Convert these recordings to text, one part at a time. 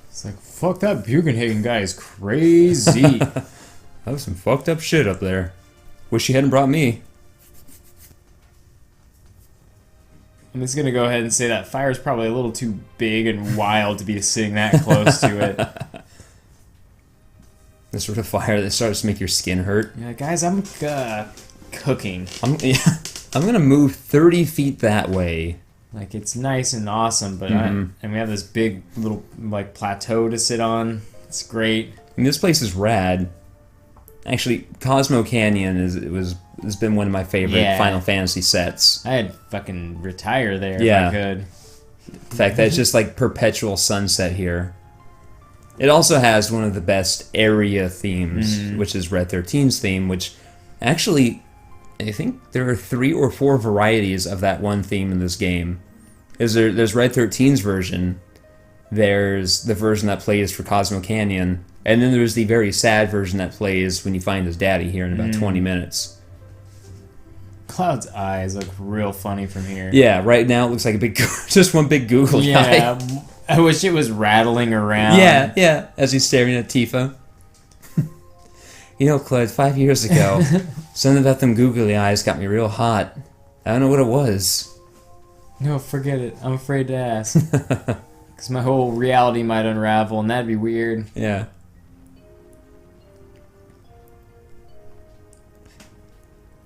It's like, fuck, that Bugenhagen guy is crazy. That was some fucked up shit up there. Wish you hadn't brought me. I'm just gonna go ahead and say that fire's probably a little too big and wild to be sitting that close to it. The sort of fire that starts to make your skin hurt. Yeah, guys, I'm cooking. I'm gonna move 30 feet that way. Like, it's nice and awesome, but and we have this big little, like, plateau to sit on. It's great. And this place is rad. Actually, Cosmo Canyon has been one of my favorite Final Fantasy sets. I'd fucking retire there if I could. In fact, that's just like perpetual sunset here. It also has one of the best area themes, which is Red 13's theme, which actually, I think there are 3 or 4 varieties of that one theme in this game. There's Red 13's version, there's the version that plays for Cosmo Canyon, and then there's the very sad version that plays when you find his daddy here in about 20 minutes. Cloud's eyes look real funny from here. Yeah, right now it looks like a big, just one big googly eye. Yeah, I wish it was rattling around. Yeah, as he's staring at Tifa. You know, Cloud, 5 years ago, something about them googly eyes got me real hot. I don't know what it was. No, forget it. I'm afraid to ask. Because my whole reality might unravel, and that'd be weird. Yeah.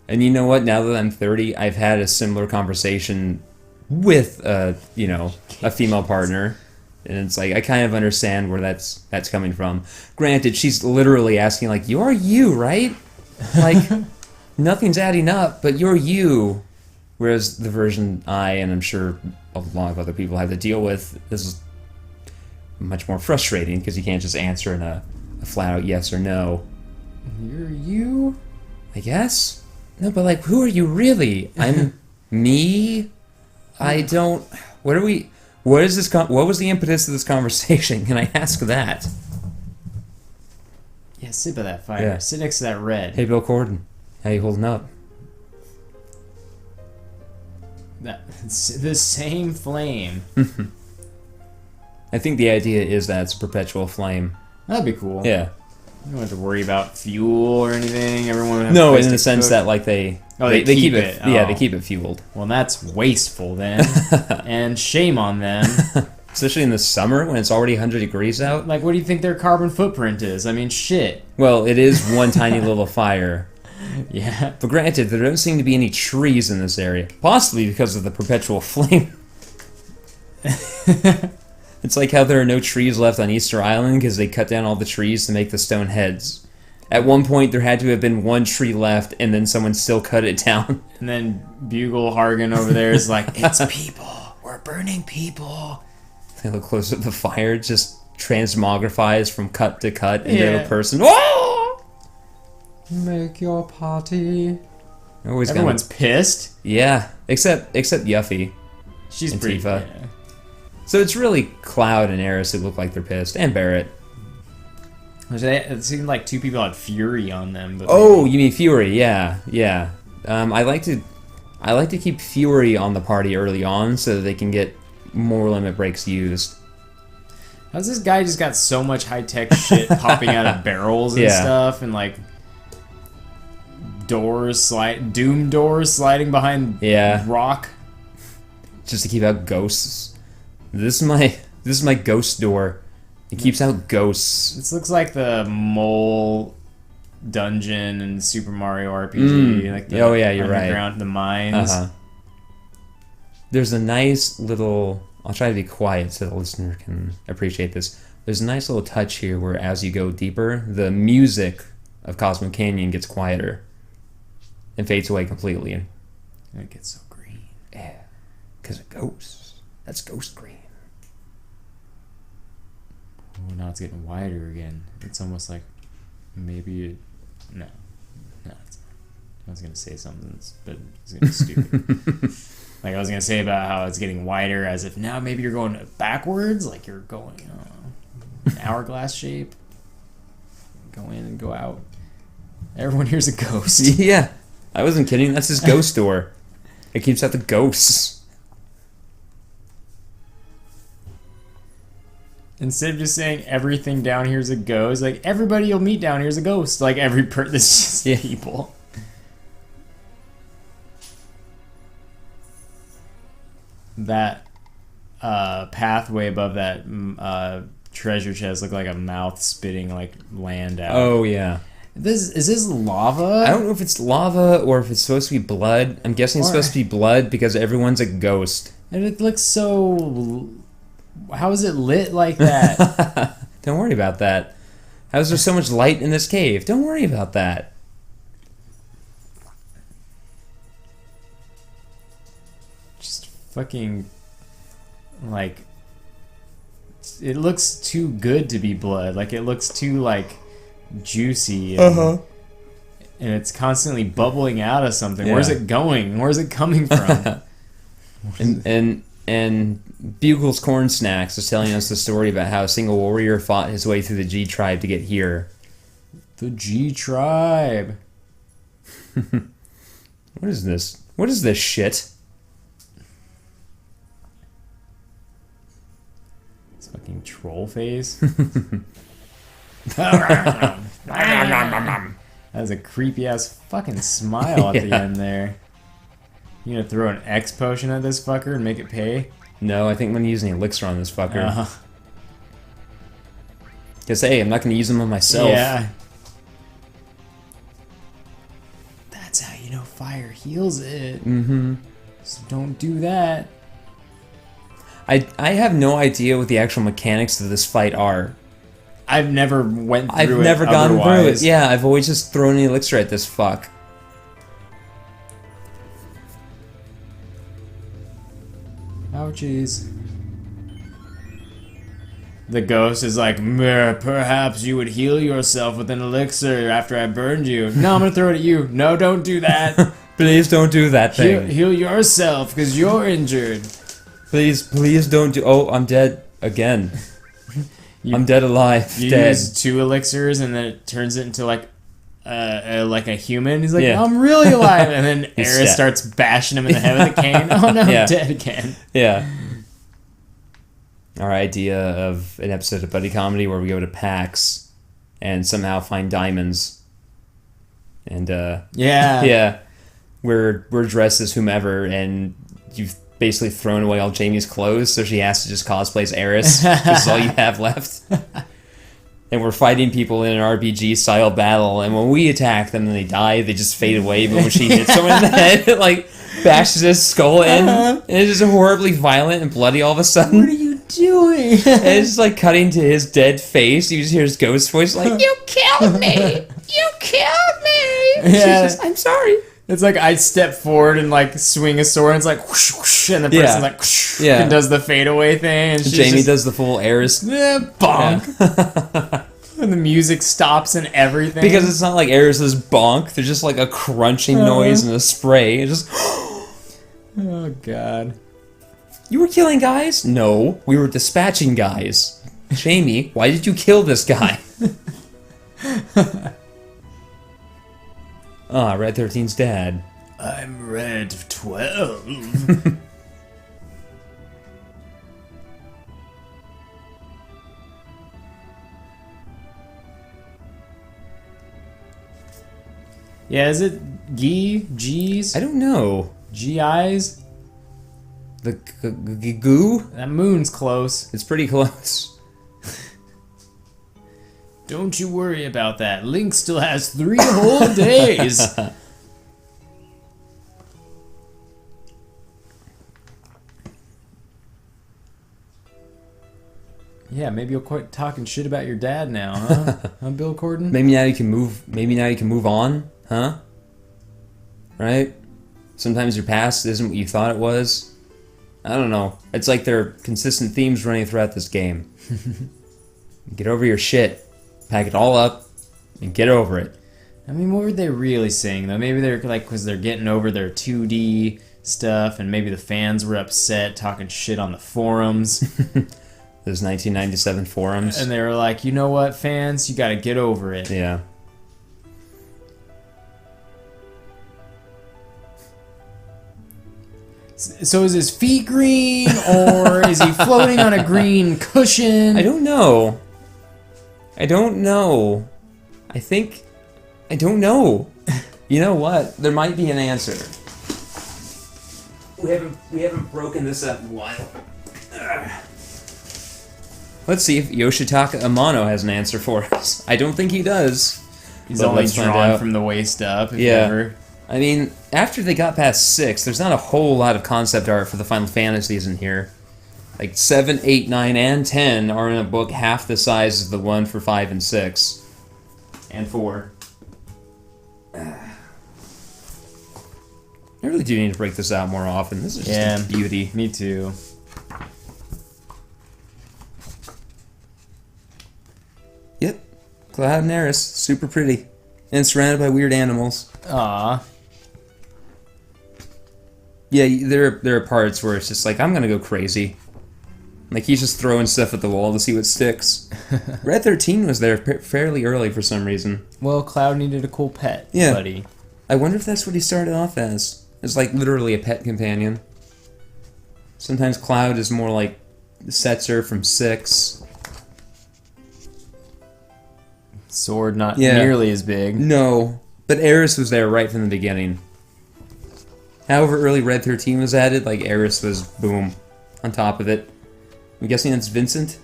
And you know what? Now that I'm 30, I've had a similar conversation with, a female partner. And it's like, I kind of understand where that's coming from. Granted, she's literally asking, like, you're you, right? Like, nothing's adding up, but you're you. Whereas the version I, and I'm sure a lot of other people have to deal with, is much more frustrating, because you can't just answer in a flat-out yes or no. You're you? I guess? No, but, like, who are you really? I'm me? I don't... What are we... What is this? What was the impetus of this conversation? Can I ask that? Yeah, sit by that fire. Yeah. Sit next to that red. Hey, Bill Corden. How you holding up? It's the same flame. I think the idea is that it's a perpetual flame. That'd be cool. Yeah. You don't have to worry about fuel or anything. Everyone would have No, a place in to the sense cook. that, like, they keep it. Oh. Yeah, they keep it fueled. Well, that's wasteful then. And shame on them. Especially in the summer when it's already 100 degrees out. Like, what do you think their carbon footprint is? I mean, shit. Well, it is one tiny little fire. Yeah. But granted, there don't seem to be any trees in this area. Possibly because of the perpetual flame. It's like how there are no trees left on Easter Island because they cut down all the trees to make the stone heads. At one point, there had to have been one tree left, and then someone still cut it down. And then Bugle Hargan over there is like, it's people. We're burning people. They look closer to the fire, just transmogrifies from cut to cut into a person. Whoa! Make your party. Everyone's pissed. Yeah, except Yuffie. She's and pretty. Tifa. Yeah. So it's really Cloud and Aerith who look like they're pissed, and Barrett. It seemed like 2 people had Fury on them. But Oh, you mean Fury? Yeah. I like to keep Fury on the party early on so that they can get more limit breaks used. How's this guy just got so much high-tech shit popping out of barrels and stuff, and like doom doors sliding behind rock? Just to keep out ghosts. This is my ghost door. It keeps out ghosts. This looks like the mole dungeon in Super Mario RPG. Like the you're right. The mines. There's a nice little... I'll try to be quiet so the listener can appreciate this. There's a nice little touch here where as you go deeper, the music of Cosmo Canyon gets quieter and fades away completely. And it gets so green. Yeah, because of ghosts. That's ghost green. Oh, now it's getting wider again. It's almost like maybe no, it's not. I was gonna say something, but it's gonna be stupid. Like I was gonna say about how it's getting wider, as if now maybe you're going backwards, like you're going an hourglass shape. Go in and go out. Everyone here's a ghost. Yeah, I wasn't kidding. That's his ghost door. It keeps out the ghosts. Instead of just saying everything down here's a ghost, like everybody you'll meet down here's a ghost. Like every this just people. That pathway above that treasure chest looked like a mouth spitting like land out. Oh yeah. Is this lava? I don't know if it's lava or if it's supposed to be blood. I'm guessing it's supposed to be blood because everyone's a ghost. And it looks so... How is it lit like that? Don't worry about that. How is there so much light in this cave? Don't worry about that. Just fucking... Like... It looks too good to be blood. Like, it looks too, like... juicy and, and it's constantly bubbling out of something. Where's it going? Where's it coming from? and Bugle's Corn Snacks is telling us the story about how a single warrior fought his way through the G tribe to get here. The G tribe. What is this? What is this shit? It's fucking troll face. That was a creepy ass fucking smile at the end there. You gonna throw an X potion at this fucker and make it pay? No, I think I'm gonna use an elixir on this fucker. Because hey, I'm not gonna use them on myself. Yeah. That's how you know fire heals it. Mm-hmm. So don't do that. I have no idea what the actual mechanics of this fight are. I've never went through it. I've never gone through it. Yeah, I've always just thrown an elixir at this fuck. Ouchies. The ghost is like, perhaps you would heal yourself with an elixir after I burned you. No, I'm gonna throw it at you. No, don't do that. Please don't do that thing. Heal yourself, because you're injured. Please don't do... Oh, I'm dead again. I'm dead alive. You dead. use 2 elixirs and then it turns it into like a human. He's like, I'm really alive. And then Eris starts bashing him in the head with a cane. Oh no, I'm dead again. Yeah. Our idea of an episode of buddy comedy where we go to PAX and somehow find diamonds. And yeah, we're dressed as whomever, and you've basically thrown away all Jamie's clothes, so she has to just cosplay as Eris. This is all you have left. And we're fighting people in an RPG-style battle, and when we attack them and they die, they just fade away, but when she hits someone in the head, it, like, bashes his skull in, and it's just horribly violent and bloody all of a sudden. What are you doing? And it's just, like, cutting to his dead face. You just hear his ghost voice, like, you killed me! You killed me! Yeah. I'm sorry. It's like I step forward and like swing a sword, and it's like whoosh, whoosh, and the person's like whoosh, and does the fade away thing, and Jamie does the full Eris bonk, and the music stops and everything because it's not like Eris's bonk. There's just like a crunching noise and a spray. It just oh god, you were killing guys? No, we were dispatching guys. Jamie, why did you kill this guy? Ah, Red 13's dad. I'm Red 12. Yeah, is it G's? I don't know. GIs? The goo? That moon's close. It's pretty close. Don't you worry about that. Link still has 3 whole days. Yeah, maybe you'll quit talking shit about your dad now, huh? Huh, Bill Corden? Maybe now you can move. Maybe now you can move on, huh? Right? Sometimes your past isn't what you thought it was. I don't know. It's like there are consistent themes running throughout this game. Get over your shit. Pack it all up and get over it. I mean, what were they really saying, though? Maybe they're like, because they're getting over their 2D stuff, and maybe the fans were upset talking shit on the forums. Those 1997 forums. And they were like, you know what, fans? You got to get over it. Yeah. So is his feet green, or is he floating on a green cushion? I don't know. I don't know. I don't know. You know what? There might be an answer. We haven't broken this up in a while. Let's see if Yoshitaka Amano has an answer for us. I don't think he does. He's only drawn from the waist up, if ever. I mean, after they got past 6, there's not a whole lot of concept art for the Final Fantasies in here. Like 7, 8, 9, and 10 are in a book half the size as the one for 5 and 6. And 4. I really do need to break this out more often. This is just a beauty. Me too. Yep. Cloud and Eris. Super pretty. And surrounded by weird animals. Aww. Yeah, there are parts where it's just like, I'm gonna go crazy. Like, he's just throwing stuff at the wall to see what sticks. Red 13 was there fairly early for some reason. Well, Cloud needed a cool pet, buddy. I wonder if that's what he started off as. It's like literally a pet companion. Sometimes Cloud is more like Setzer from 6. Sword not nearly as big. No, but Eris was there right from the beginning. However early Red 13 was added, like Eris was, boom, on top of it. I'm guessing that's Vincent?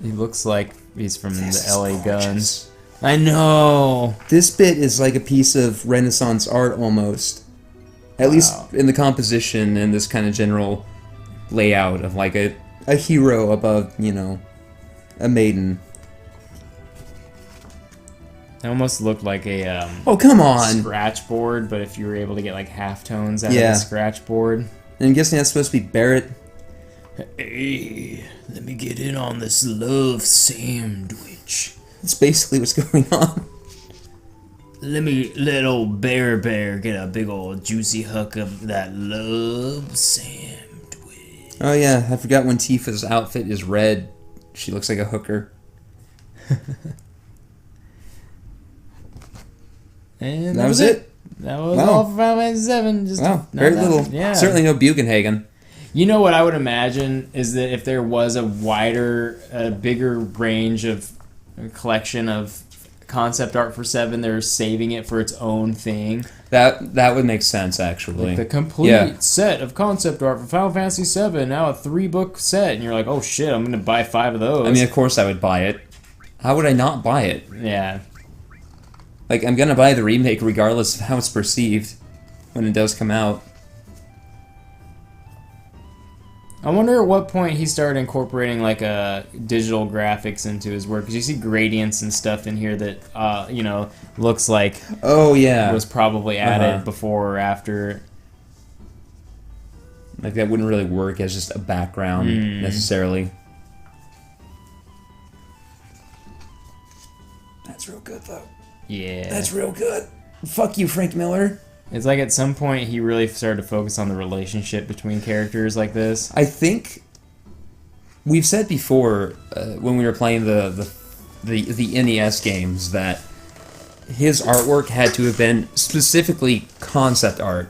He looks like he's from the LA Guns. I know! This bit is like a piece of Renaissance art almost. At least in the composition and this kind of general layout of like a hero above, you know, a maiden. It almost looked like a oh, come on! Scratch board, but if you were able to get like halftones out of the scratch board. And I'm guessing that's supposed to be Barrett. Hey, let me get in on this love sandwich. That's basically what's going on. Let old Bear get a big old juicy hook of that love sandwich. Oh yeah, I forgot when Tifa's outfit is red. She looks like a hooker. And that was it. That was all for Final Fantasy 7. Just very little. Yeah. Certainly no Bugenhagen. You know what I would imagine is that if there was a bigger range of collection of concept art for 7, they're saving it for its own thing. That would make sense, actually. Like the complete set of concept art for Final Fantasy 7, now a 3-book set, and you're like, oh shit, I'm gonna buy 5 of those. I mean, of course I would buy it. How would I not buy it? Yeah. Like, I'm gonna buy the remake regardless of how it's perceived when it does come out. I wonder at what point he started incorporating like digital graphics into his work, because you see gradients and stuff in here that you know, looks like was probably added before or after. Like that wouldn't really work as just a background necessarily. That's real good though. Yeah. That's real good. Fuck you, Frank Miller. It's like at some point he really started to focus on the relationship between characters like this. I think we've said before when we were playing the NES games that his artwork had to have been specifically concept art.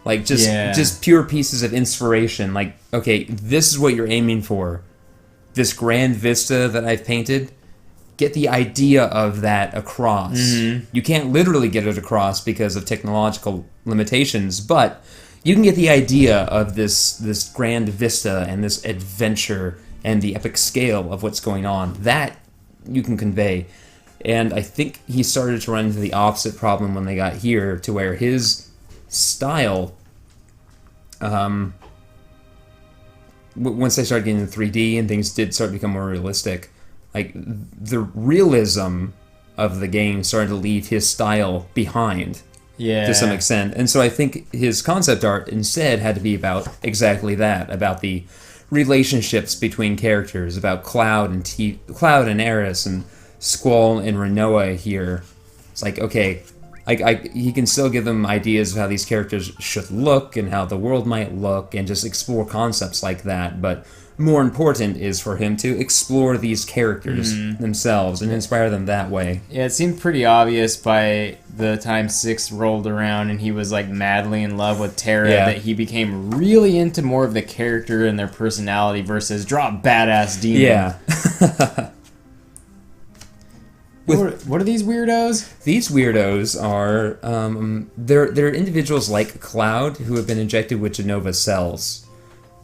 Like just pure pieces of inspiration. Like, okay, this is what you're aiming for. This grand vista that I've painted. Get the idea of that across. You can't literally get it across because of technological limitations, but you can get the idea of this grand vista and this adventure and the epic scale of what's going on. That you can convey. And I think he started to run into the opposite problem when they got here, to where his style, once they started getting into 3D and things did start to become more realistic, like, the realism of the game started to leave his style behind to some extent. And so I think his concept art instead had to be about exactly that, about the relationships between characters, about Cloud and Eris and Squall and Renoa here. It's like, okay, he can still give them ideas of how these characters should look and how the world might look and just explore concepts like that. But more important is for him to explore these characters themselves and inspire them that way. Yeah, it seemed pretty obvious by the time 6 rolled around and he was like madly in love with Terra that he became really into more of the character and their personality versus draw a badass demon. Yeah. What are these weirdos? These weirdos are they're individuals like Cloud who have been injected with Genova cells.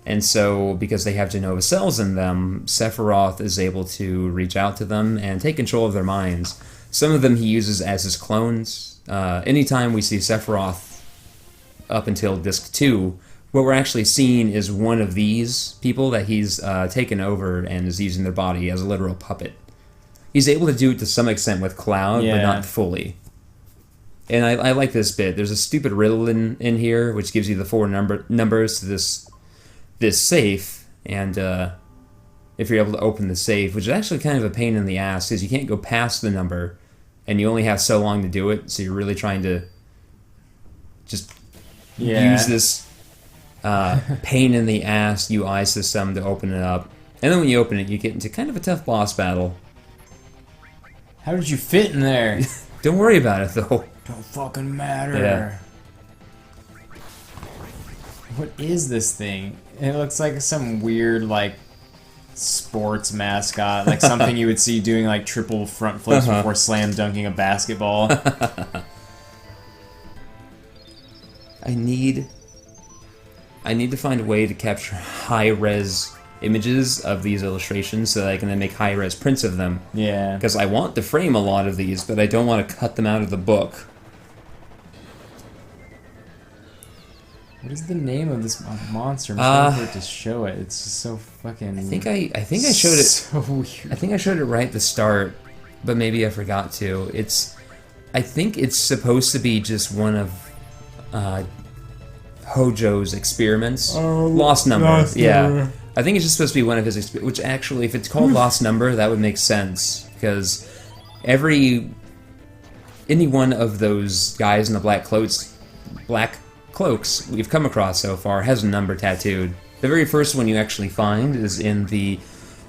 And so, because they have Genova cells in them, Sephiroth is able to reach out to them and take control of their minds. Some of them he uses as his clones. Anytime we see Sephiroth up until Disc 2, what we're actually seeing is one of these people that he's taken over and is using their body as a literal puppet. He's able to do it to some extent with Cloud, but not fully. And I like this bit. There's a stupid riddle in here, which gives you the 4 numbers to this safe, and if you're able to open the safe, which is actually kind of a pain in the ass, because you can't go past the number, and you only have so long to do it, so you're really trying to just use this pain in the ass UI system to open it up. And then when you open it, you get into kind of a tough boss battle. How did you fit in there? Don't worry about it, though. Don't fucking matter. Yeah. What is this thing? It looks like some weird, like, sports mascot. Like something you would see doing, like, triple front flips before slam dunking a basketball. I need to find a way to capture high-res images of these illustrations so that I can then make high-res prints of them. Yeah. Because I want to frame a lot of these, but I don't want to cut them out of the book. What is the name of this monster? I'm just waiting for it to show it. It's just so fucking. I think I showed it. So weird. I think I showed it right at the start, but maybe I forgot to. I think it's supposed to be just one of Hojo's experiments. Lost Number. Number. I think it's just supposed to be one of his which actually, if it's called Lost Number, that would make sense because any one of those guys in the black cloaks we've come across so far has a number tattooed. The very first one you actually find is in the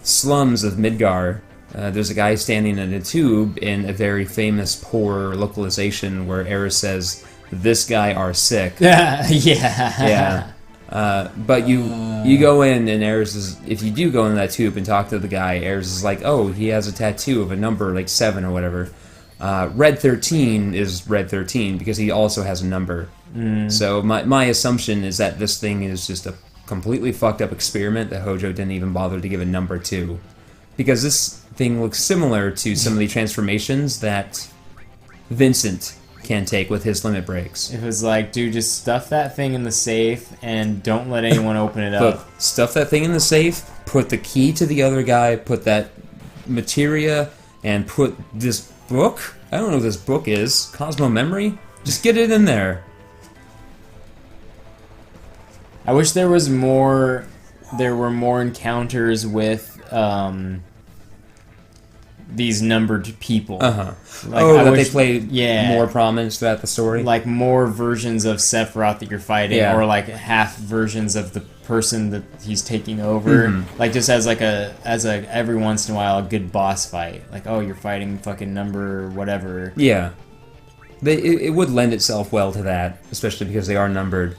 slums of Midgar. There's a guy standing in a tube in a very famous poor localization where Aerith says, "This guy are sick." Yeah. But you go in and Aerith is, if you do go in that tube and talk to the guy, Aerith is like, "Oh, he has a tattoo of a number like 7 or whatever." Red 13 is Red 13 because he also has a number. So my assumption is that this thing is just a completely fucked up experiment that Hojo didn't even bother to give a number to. Because this thing looks similar to some of the transformations that Vincent can take with his limit breaks. It was like, dude, just stuff that thing in the safe and don't let anyone open it up. Look, stuff that thing in the safe, put the key to the other guy, put that materia, and put this book? I don't know what this book is. Cosmo Memory? Just get it in there. I wish there was more. There were more encounters with these numbered people. Like, they play more prominence throughout the story. Like more versions of Sephiroth that you're fighting, or like half versions of the person that he's taking over. Like just as a every once in a while a good boss fight. Like, oh, you're fighting fucking number whatever. Yeah, it would lend itself well to that, especially because they are numbered.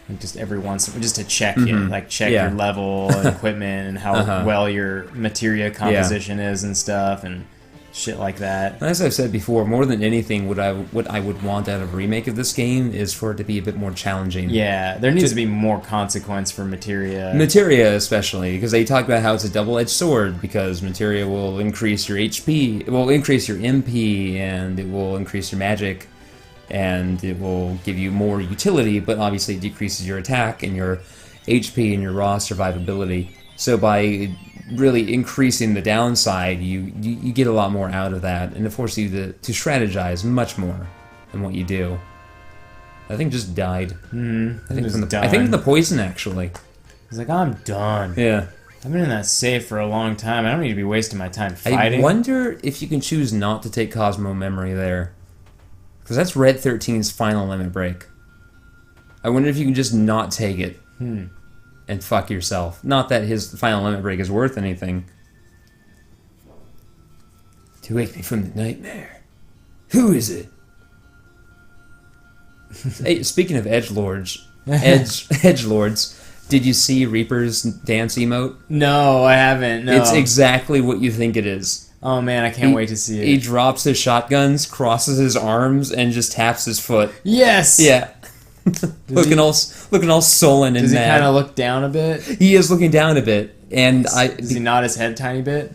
Like just every once, just to check you, like check your level and equipment and how well your materia composition is and stuff and shit like that. As I've said before, more than anything, what I would want out of a remake of this game is for it to be a bit more challenging. Yeah, there needs to be more consequence for materia. Materia especially, because they talk about how it's a double-edged sword, because materia will increase your HP, it will increase your MP, and it will increase your magic, and it will give you more utility, but obviously it decreases your attack and your HP and your raw survivability. So by really increasing the downside, you get a lot more out of that, and it forces you to strategize much more than what you do. I think just died. I think from the poison, actually. He's like, I'm done. Yeah. I've been in that safe for a long time. I don't need to be wasting my time fighting. I wonder if you can choose not to take Cosmo Memory there. Because that's Red 13's final limit break. I wonder if you can just not take it and fuck yourself. Not that his final limit break is worth anything. To wake me from the nightmare. Who is it? Hey, speaking of edgelords, did you see Reaper's dance emote? No, I haven't. No. It's exactly what you think it is. Oh man, I can't wait to see it. He drops his shotguns, crosses his arms, and just taps his foot. Yes. Yeah. looking all sullen and does he mad. kind of look down a bit? He is looking down a bit, and Does he nod his head a tiny bit?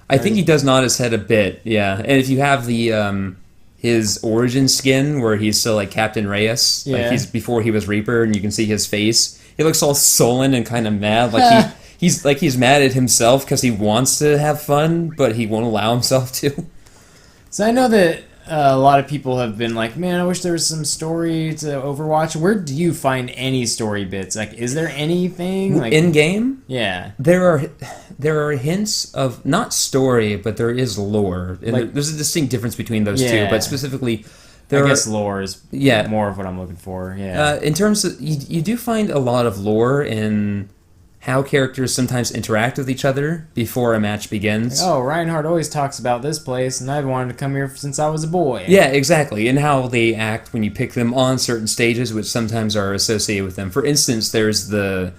I think he does nod his head a bit. Yeah, and if you have the his origin skin where he's still like Captain Reyes, like he's before he was Reaper, and you can see his face. He looks all sullen and kind of mad, like he's mad at himself because he wants to have fun, but he won't allow himself to. So I know that a lot of people have been like, man, I wish there was some story to Overwatch. Where do you find any story bits? Like, is there anything like in game? Yeah, there are hints of not story, but there is lore. And like, there's a distinct difference between those two, but specifically, I guess lore is more of what I'm looking for. Yeah, in terms of you do find a lot of lore in how characters sometimes interact with each other before a match begins. Like, oh, Reinhardt always talks about this place, and I've wanted to come here since I was a boy. Yeah, exactly. And how they act when you pick them on certain stages, which sometimes are associated with them. For instance, there's the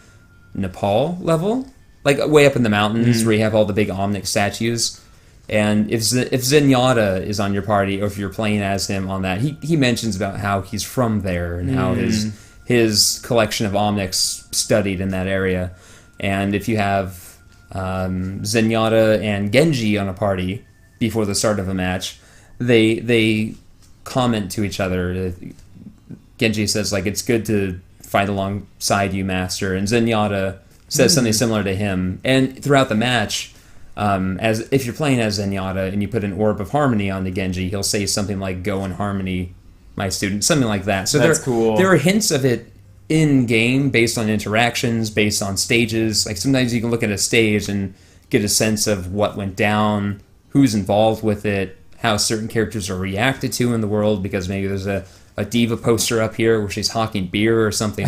Nepal level, like way up in the mountains where you have all the big Omnic statues. And if Zenyatta is on your party, or if you're playing as him on that, he mentions about how he's from there and how his collection of Omnics studied in that area. And if you have Zenyatta and Genji on a party before the start of a match, they comment to each other. Genji says, like, it's good to fight alongside you, Master. And Zenyatta says something similar to him. And throughout the match, as if you're playing as Zenyatta and you put an Orb of Harmony on the Genji, he'll say something like, go in harmony, my student, something like that. So that's cool. There are hints of it in-game based on interactions, based on stages. Like sometimes you can look at a stage and get a sense of what went down, who's involved with it, how certain characters are reacted to in the world, because maybe there's a diva poster up here where she's hawking beer or something.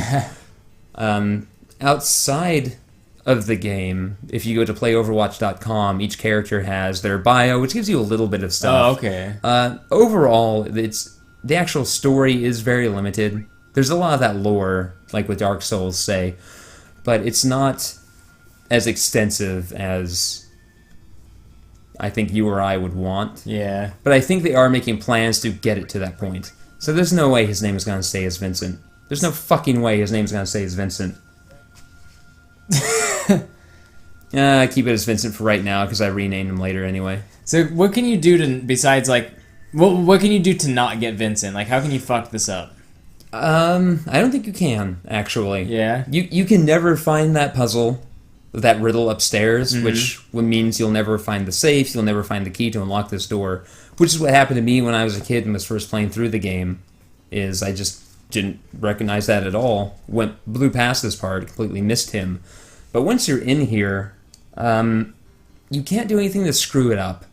Outside of the game, if you go to playoverwatch.com, each character has their bio, which gives you a little bit of stuff. Oh, okay. Overall, the actual story is very limited. There's a lot of that lore, like with Dark Souls, say, but it's not as extensive as I think you or I would want. Yeah. But I think they are making plans to get it to that point. So there's no way his name is going to stay as Vincent. There's no fucking way his name's going to stay as Vincent. I keep it as Vincent for right now because I renamed him later anyway. So what can you do to, besides like, what can you do to not get Vincent? Like, how can you fuck this up? I don't think you can, actually. Yeah? You can never find that puzzle, that riddle upstairs, which means you'll never find the safe, you'll never find the key to unlock this door, which is what happened to me when I was a kid and was first playing through the game, is I just didn't recognize that at all. Blew past this part, completely missed him. But once you're in here, you can't do anything to screw it up.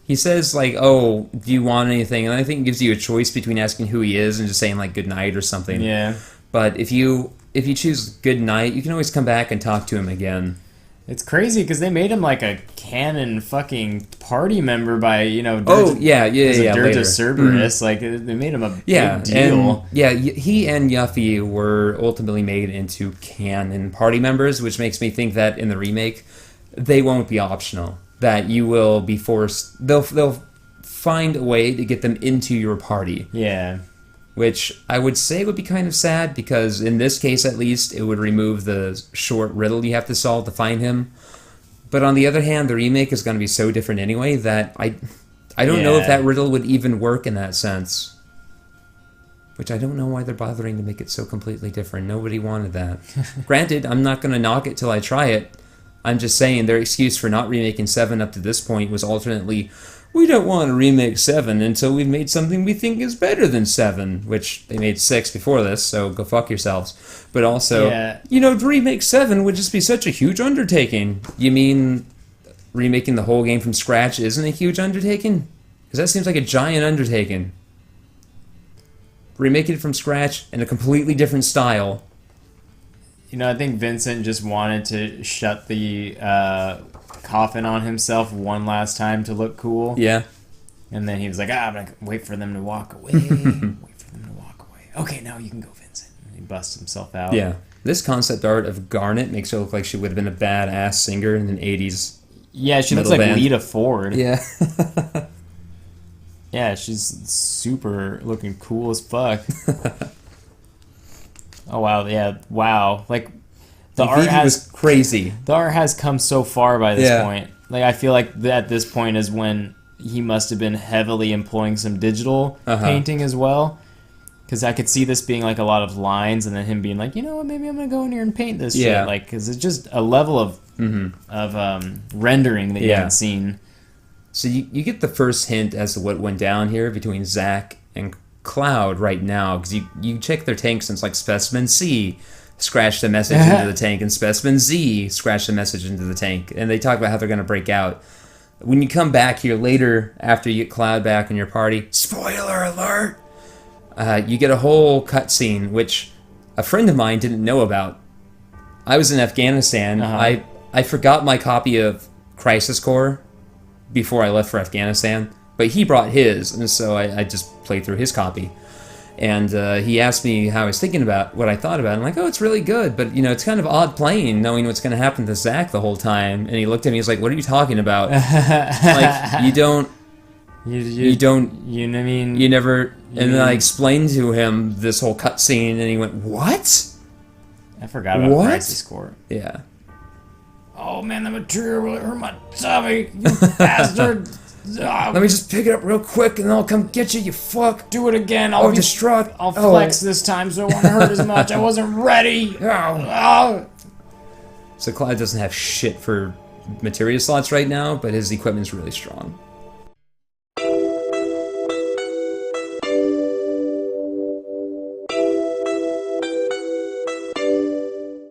He says, like, oh, do you want anything? And I think it gives you a choice between asking who he is and just saying, like, good night or something. Yeah. But if you choose good night, you can always come back and talk to him again. It's crazy because they made him like a canon fucking party member by, Dirge, later. Cerberus. Like, they made him a big deal. He and Yuffie were ultimately made into canon party members, which makes me think that in the remake, they won't be optional. That you will be forced... They'll find a way to get them into your party. Yeah. Which I would say would be kind of sad, because in this case, at least, it would remove the short riddle you have to solve to find him. But on the other hand, the remake is going to be so different anyway that I don't know if that riddle would even work in that sense. Which I don't know why they're bothering to make it so completely different. Nobody wanted that. Granted, I'm not going to knock it till I try it. I'm just saying their excuse for not remaking 7 up to this point was alternately, we don't want to remake 7 until we've made something we think is better than 7, which they made 6 before this, so go fuck yourselves. But also, to remake 7 would just be such a huge undertaking. You mean remaking the whole game from scratch isn't a huge undertaking? Because that seems like a giant undertaking. remaking it from scratch in a completely different style. You know, I think Vincent just wanted to shut the coffin on himself one last time to look cool. Yeah. And then he was like, I'm going to wait for them to walk away. Wait for them to walk away. Okay, now you can go, Vincent. And he busts himself out. Yeah. This concept art of Garnet makes her look like she would have been a badass singer in an 80s. Yeah, she looks like Lita Ford. Yeah. Yeah, she's super looking cool as fuck. Oh, wow. Yeah, wow. Like, the art was crazy. The art has come so far by this point. Like, I feel like at this point is when he must have been heavily employing some digital painting as well. Because I could see this being like a lot of lines, and then him being like, you know what, maybe I'm gonna go in here and paint this shit. Like, because it's just a level of rendering that you haven't seen. So you get the first hint as to what went down here between Zach and Cloud right now, because you check their tanks and it's like Specimen C scratched the message into the tank, and Specimen Z scratched the message into the tank, and they talk about how they're gonna break out. When you come back here later, after you get Cloud back in your party, spoiler alert, you get a whole cutscene, which a friend of mine didn't know about. I was in Afghanistan. I forgot my copy of Crisis Core before I left for Afghanistan, but he brought his, and so I just played through his copy. And he asked me how I was thinking about what I thought about it. I'm like, oh, it's really good, but it's kind of odd playing, knowing what's going to happen to Zach the whole time. And he looked at me, he's like, what are you talking about? Like, you don't. You don't. You know what I mean? You never. And then I explained to him this whole cutscene, and he went, "What? I forgot about Crisis Core." Yeah. Oh man, the material really hurt my tummy, you bastard! Let me just pick it up real quick, and then I'll come get you. You fuck. Do it again. I'll be distraught. I'll flex this time, so it won't hurt as much. I wasn't ready. So Clyde doesn't have shit for materia slots right now, but his equipment's really strong.